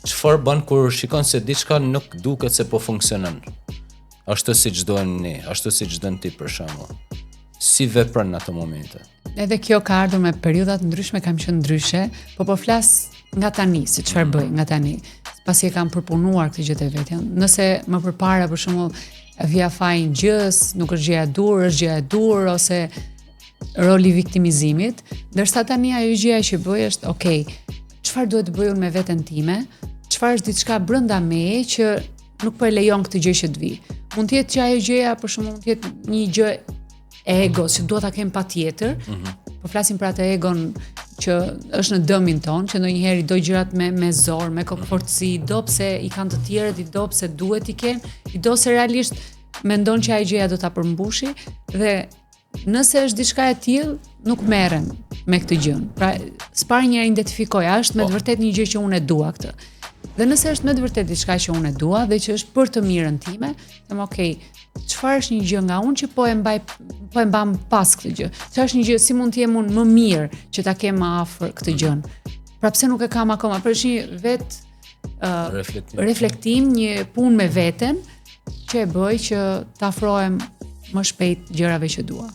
çfarë bën kur shikon se diçka nuk duket se po funksionon? Ashtu siç duan ne, ashtu siç dën ti për shembull. Si vepron në ato momente? Edhe kjo ka ardhur me periudha të ndryshme, kam qenë ndryshe, po flas nga tani, se çfarë bëj nga tani. Pasi e kam përpunuar këtë gjë të vetja. Nëse më përpara për shembull vija fajin gjës, nuk është gjëja e dur, është gjëja e dur ose roli i viktimizimit, ndërsa tani ajo gjëja që bëj është, okay, çfarë duhet të bëj unë me veten time? Çfarë është diçka brenda meje që nuk po e lejon këtë gjë që të vi? Mund të jetë që ajo gjëja për shembull mund të jetë një gjë e egos që duhet ta kem patjetër. Po flasim për atë egon që është në dëmin ton, që ndonjëherë i do gjërat me zor, me kokfortësi, i do pse i kanë të tjerët, i do pse duhet i kenë, i do se realisht mendon që ai gjëja do ta përmbushi dhe nëse është diçka e tillë, nuk merren me këtë gjë. Pra, s'pari njëherë identifikoj, a është me të vërtet një gjë që unë e dua këtë. Dhe nëse është me të vërtet diçka që unë e dua dhe që është për të mirën time, them okay, çfarë është një gjë nga unë që po e mbam pas këtë gjë? Çfarë është një gjë, si mund të jem unë më mirë që ta kem më afër këtë gjën? Pra pse nuk e kam akoma? Për një reflektim, një punë me veten që e bëj që të afrohem më shpejt gjërave që dua.